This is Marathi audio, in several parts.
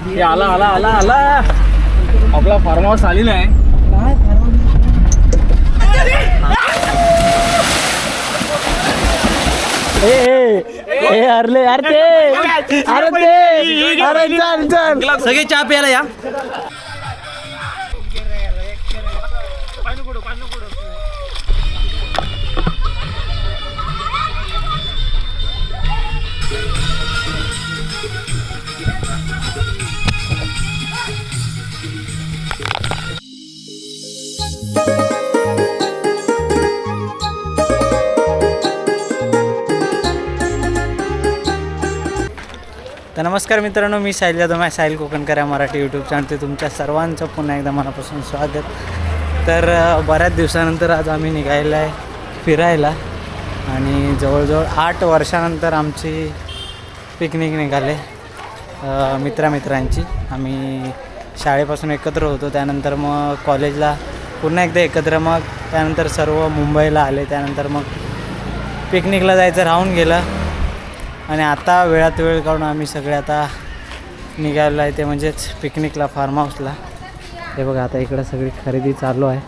आला आला आला आला आपला फार्म हाऊस आलेला आहे. अरे सगळे चहा प्यायला या. तर नमस्कार मित्रांनो, मी साहिल जाधव, माझ्या साहिल कोकणकर या मराठी यूट्यूब चॅनल ते तुमच्या सर्वांचं पुन्हा एकदा मनापासून स्वागत. तर बऱ्याच दिवसानंतर आज आम्ही निघायला आहे फिरायला आणि जवळजवळ 8 वर्षानंतर आमची पिकनिक निघाले मित्रांची. आम्ही शाळेपासून एकत्र होतो, त्यानंतर मग कॉलेजला पुन्हा एकदा एकत्र, मग त्यानंतर सर्व मुंबईला आले, त्यानंतर मग पिकनिकला जायचं राहून गेलं आणि आता वेळात वेळ काढून आम्ही सगळे आता निघायला आहे ते म्हणजेच पिकनिकला, फार्म हाऊसला. हे बघा आता इकडं सगळी खरेदी चालू आहे,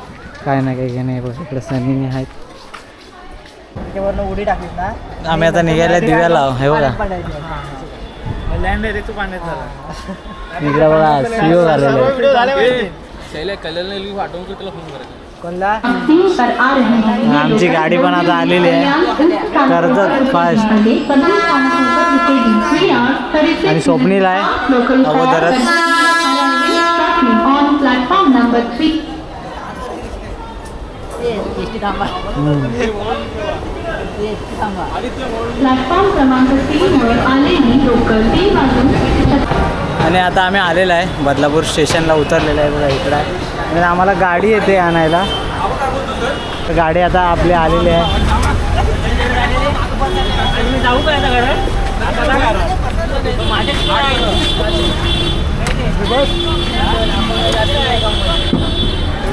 काय ना काही घेणे. हे बघा इकडं सनीने आहेत, उडी टाकली ना. आम्ही आता निघायला दिव्याला. हे बघा लँड डायरेक्ट पाण्यात झाला. इकडे बघा सीओ झालेलं आहे. आमची गाडी पण आता आलेली आहे, कर्जत फास्ट आणि स्वप्नील आहे अगोदरच. आणि आता आम्ही आलेला आहे बदलापूर स्टेशनला उतरलेला आहे. बघा इकडं आहे आणि आम्हाला गाडी येते आणायला. गाडी आता आपली आलेली आहे.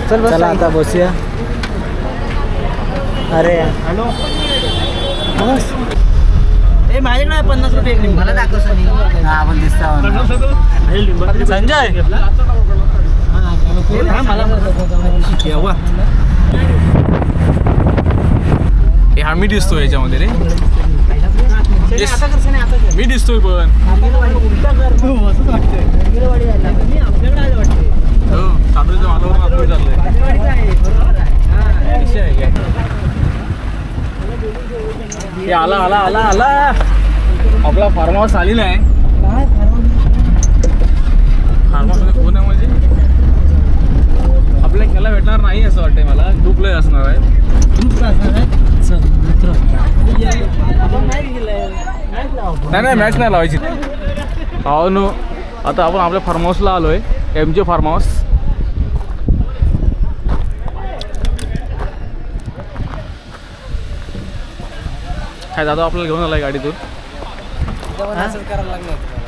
चला आता बसूया. अरे हॅलो बस. माझ्याकडे 50 रुपये एक लिंबू मला दाखव. हा आपण दिसता संजय. हा मी दिसतोय याच्यामध्ये रे. मी दिसतोय पण सातरीच्या मालावर आतमध्ये चाललंय. आला आला आला आला आपला फार्म हाऊस आलेला आहे. फार्म हाऊस कोण आहे म्हणजे आपल्या ह्याला भेटणार नाही असं वाटतंय मला. ग्रुप लय असणार आहे. नाही मॅच नाही लावायची. हो नो, आता आपण आपल्या फार्म हाऊसला आलो आहे, MJ फार्म हाऊस. काय दादा आपल्याला घेऊन आलाय गाडीतून.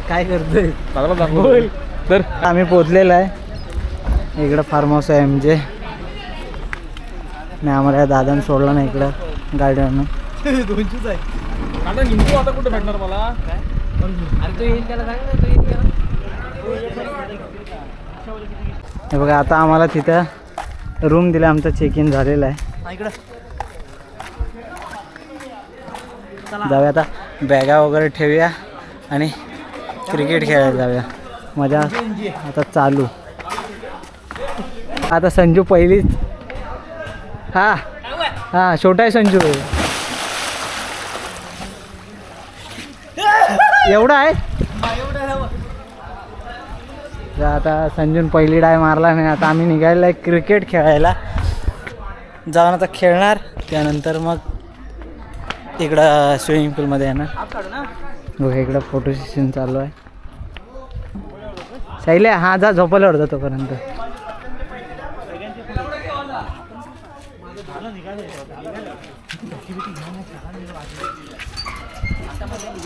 काय करतोय दादाला दाखव. तर आम्ही पोचलेलो आहे इकडं फार्म हाऊस आहे MJ. नाही आम्हाला या दादाने सोडलं नाही इकडं गाडीवरनं. 200 आहे. आता निंबू आता कुठे भेटणार मला. अरे तो येईल त्याला सांग ना, तो येईल त्याला. हे बघा आता आम्हाला तिथं रूम दिला, आमचं चेक इन झालेलं आहे. इकडं जाऊया आता, बॅगा वगैरे ठेवूया आणि क्रिकेट खेळायला जाऊया. मजा आता चालू. आता संजू पहिलीच. हा हा छोटा आहे संजू. एवढा आहे. आता संजून पहिली डाय मारला नाही. आता आम्ही निघायला आहे क्रिकेट खेळायला. जाऊन आता खेळणार, त्यानंतर मग इकडं स्विमिंग पूलमध्ये येणार. बघा इकडं फोटो सेशन चालू आहे. साहिल्या हा जा झोपायला होता तोपर्यंत.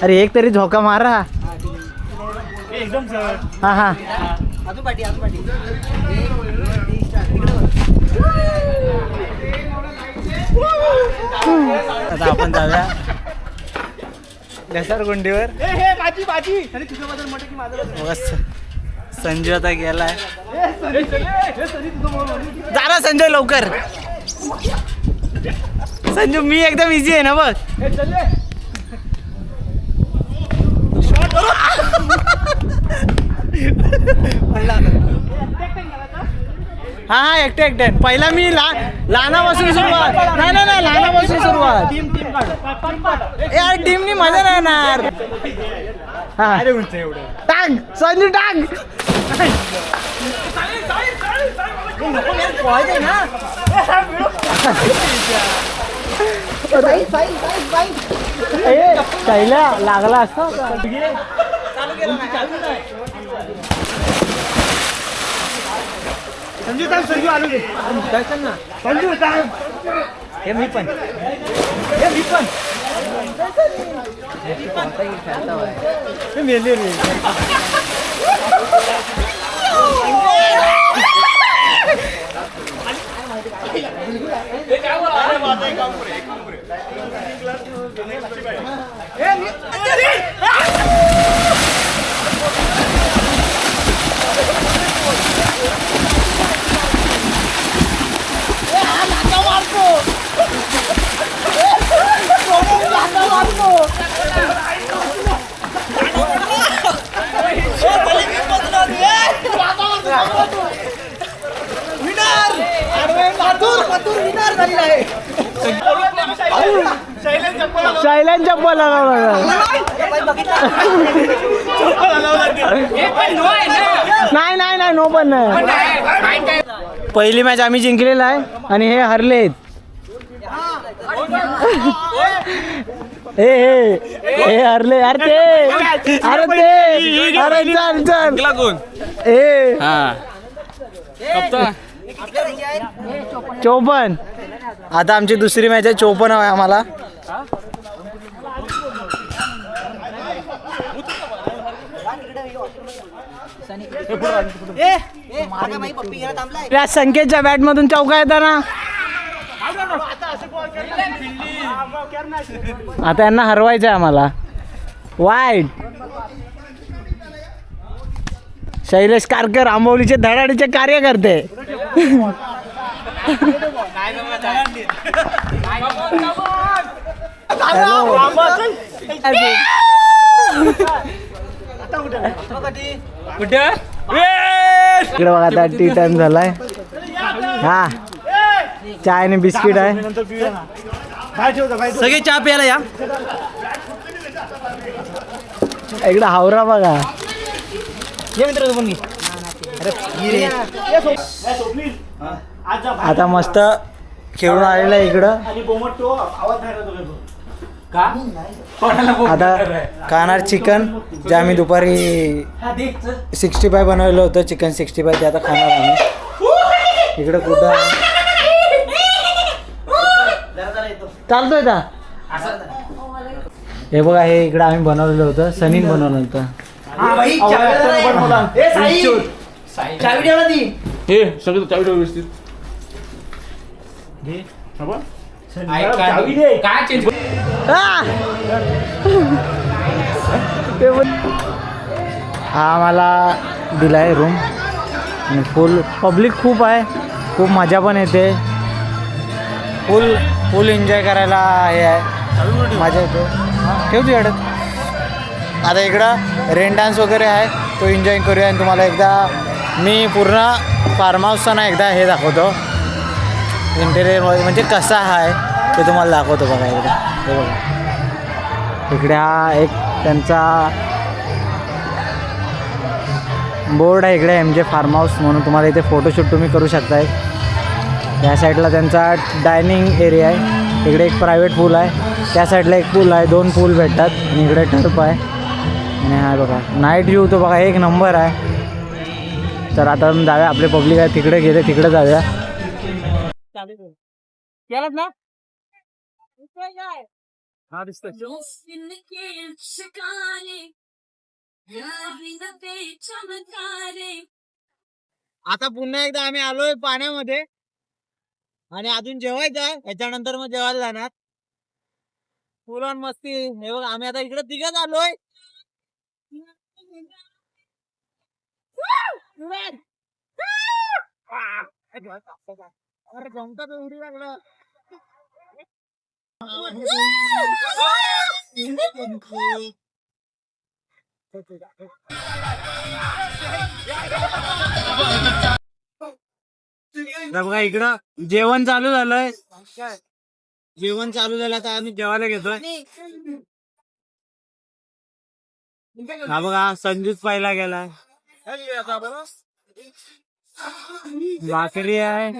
अरे एक तरी झोका मारा. एकदम हां हां अजून पाठी अजून पाठी. आता आपण जाऊया घसरगुंडीवर. बाजी बाजी. तुझ्याबद्दल म्हटलं की माझं बस संजू आता गेलाय. जा ना संजय लवकर. संजू मी एकदम इझी आहे ना बघ. हा हा एकटे एकटे. पहिला मी लहानापासून सुरुवात. नाही नाही नाही लहानापासून सुरुवात. यार टीमनी मजा नाही येणार. हा टांग संजू टांग. पहिला लागला असता. संजू सांग. संजू आलो रे. काय सांग ना संजू सांग. हे मी पण मेले रे. शैलेन चप्पल नाही नाही नाही नो पण नाही. पहिली मॅच आम्ही जिंकलेला आहे आणि हे हरलेत. हे हरले. अरे ते अरे चल चल. ए 54. आता आमची दुसरी मॅच आहे. 54 आहे आम्हाला. त्या संकेतच्या बॅट मधून चौका येताना आता यांना हरवायचं आहे आम्हाला. वाईट. शैलेश कारकर आंबवलीचे धडाडीचे कार्यकर्ते. इकडे बघा आता टी टाइम झालाय. हा चाय आणि बिस्किट आहे. सगळे चहा प्यायला या. इकडे हावरा बघा. ये मित्र तू पण घे. आता मस्त खेळून आलेला आहे इकडं. आता खाणार चिकन जे आम्ही दुपारी 65 बनवलेलं होतं. चिकन 65 ते आता खाणार आम्ही. इकडं कुठं चालतोय का. हे बघा हे इकडं आम्ही बनवलेलं होतं. सनीन बनवलं होतं. व्यवस्थित हा आम्हाला दिलाय रूम आणि फुल पब्लिक खूप आहे. खूप मजा पण येते. फुल एन्जॉय करायला हे आहे. मजा येते. ठेवतो अडत. आता इकडं रेन डान्स वगैरे आहे. तो एन्जॉय करूया. आणि तुम्हाला एकदा मी पूर्ण फार्म हाऊसचा ना एकदा हे दाखवतो. इंटेरियर म्हणजे कसा आहे ते तुम्हाला दाखवतो. बघा इकडे. हे बघा इकडे हा एक त्यांचा बोर्ड आहे. इकडे MJ फार्म हाऊस म्हणून. तुम्हाला इथे फोटोशूट तुम्ही करू शकताय. या साईडला त्यांचा डायनिंग एरिया आहे. इकडे एक प्रायव्हेट पूल आहे. त्या साईडला एक पूल आहे. 2 पूल भेटतात. आणि इकडे टर्फ आहे. आणि हा बघा नाईट व्ह्यू तो बघा एक नंबर आहे. तर आता जाऊया. आपले पब्लिक आहे तिकडे गेले. तिकडे जाऊया. ना हा दिसतोय. आता पुन्हा एकदा आम्ही आलोय पाण्यामध्ये आणि अजून जेवायचं आहे. याच्यानंतर मग जेवायला जाणार. फुल ऑन मस्ती. हे बघ आम्ही आता इकडे तिघच आलोय. अरे जमता तो उडी लागला. बघा इकडं जेवण चालू झालंय. जेवण चालू झालं तर आम्ही जेवायला घेतोय. हा बघा संजूच पहिला गेला. भाकरी आहे.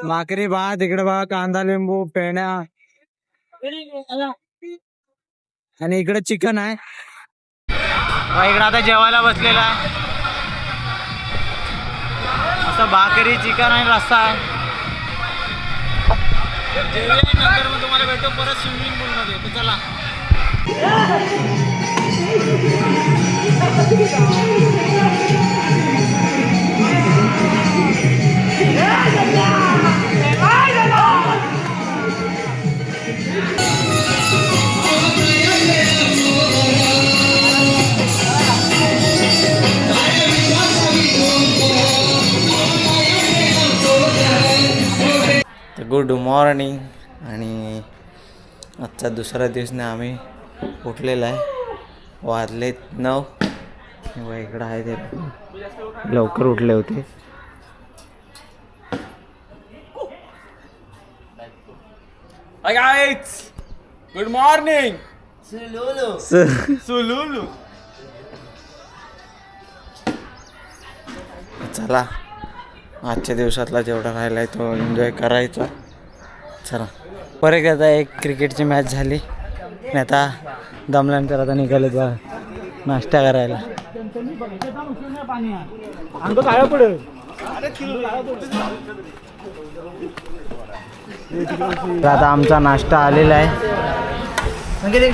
भाकरी भात इकडे बघा कांदा लिंबू पेण्या आणि इकडे चिकन आहे. इकडे आता जेवायला बसलेला आहे. असं भाकरी चिकन आणि रस्सा आहे. नंतर मग तुम्हाला भेटतो परत स्विमिंग पूल मध्ये. तर चला गुड मॉर्निंग. आणि आजचा दुसरा दिवसने आम्ही उठलेला आहे. वाजलेत 9. व इकडं आहे ते लवकर उठले होते. Hi guys, good morning. सुलुलू. चला आजच्या दिवसातला जेवढा राहिला आहे तो एन्जॉय करायचा. चला परत आता एक क्रिकेटची मॅच झाली आणि आता दमल्यानंतर आता निघाले बा नाश्ता करायला. आता आमचा नाश्ता आलेला आहे.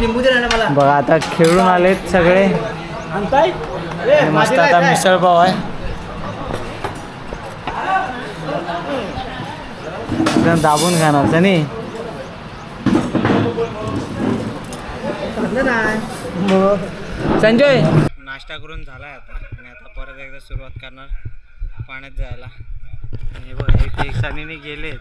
लिंबू दे ना मला. बघा आता खेळून आलेत सगळे. आणि मस्त आता मिसळपाव आहे. एकदम दाबून खाणार सनी. संजय नाश्ता करून झालाय आता आणि आता परत एकदा सुरुवात करणार पाण्यात जायला. आणि बघ इथे सनीने गेले.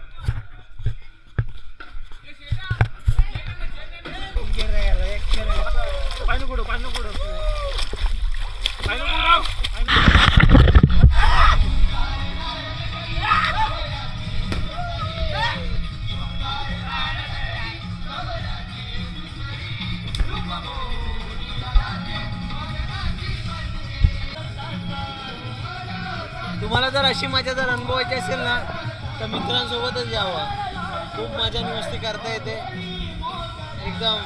तुम्हाला जर अशी मजा जर अनुभवायची असेल ना तर मित्रांसोबतच जावा. खूप मजा मस्ती करता येते एकदम.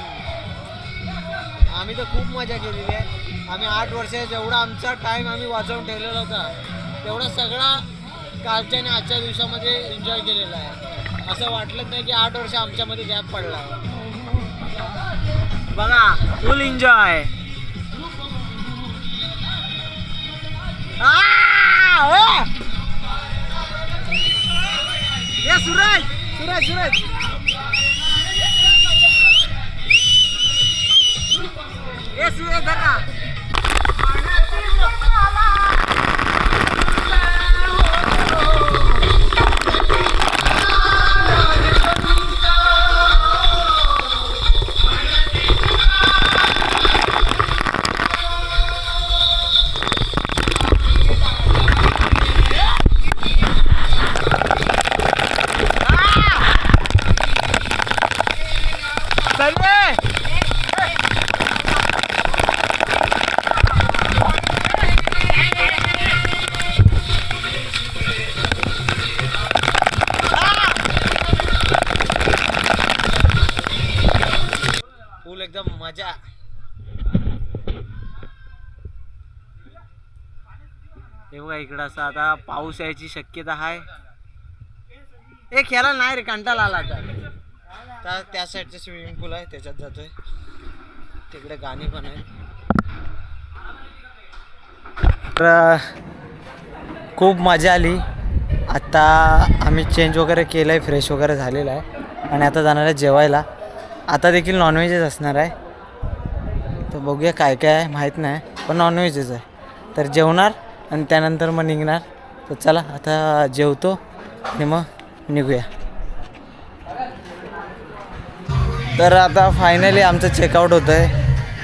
आम्ही तर खूप मजा केलेली आहे. आम्ही 8 वर्ष जेवढा आमचा टाईम आम्ही वाचवून ठेवलेला होता तेवढा सगळा कालच्या आणि आजच्या दिवसामध्ये एन्जॉय केलेला आहे. असं वाटलंच नाही की 8 वर्ष आमच्यामध्ये गॅप पडला. बघा फुल एन्जॉय. ये सूरज सूरज सूरज ये सूरज धरा. एकदम मजा. हे बघा इकडं असं आता पाऊस यायची शक्यता आहे. हे खेळायला नाही रे कंटाळा आला आता. त्या साईडचं स्विमिंग पूल आहे त्याच्यात जातोय. तिकडे गाणी पण आहे. तर खूप मजा आली आत्ता आम्ही चेंज वगैरे केलं आहे, फ्रेश वगैरे झालेलं आहे आणि आता जाणार आहे जेवायला. आता देखील नॉनव्हेजच असणार आहे. तर बघूया काय काय आहे माहीत नाही, पण नॉनव्हेजच आहे. तर जेवणार आणि त्यानंतर मग निघणार. तर चला आता जेवतो आणि मग निघूया. तर आता फायनली आमचं चेकआउट होतं आहे.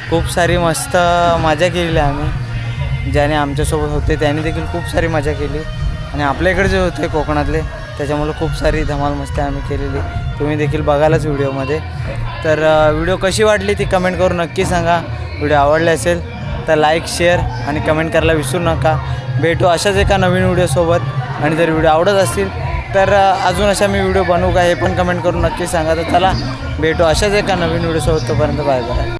खूप सारी मस्त मजा केलेली आहे आम्ही. ज्याने आमच्यासोबत होते त्याने देखील खूप सारी मजा केली आणि आपल्याकडे जे होते कोकणातले त्याच्यामुळे खूप सारी धमाल मस्ती आम्ही केलेली. तुम्ही देखील बघालच व्हिडिओमध्ये. तर व्हिडिओ कशी वाटली ती कमेंट करून नक्की सांगा. व्हिडिओ आवडले असेल तर लाईक शेअर आणि कमेंट करायला विसरू नका. भेटू अशाच एका नवीन व्हिडिओसोबत. आणि जर व्हिडिओ आवडत असतील तर अजून अशा मी व्हिडिओ बनवू का हे पण कमेंट करून नक्की सांगा. तर चला भेटू अशाच एका नवीन व्हिडिओसोबत. तोपर्यंत बाय बाय.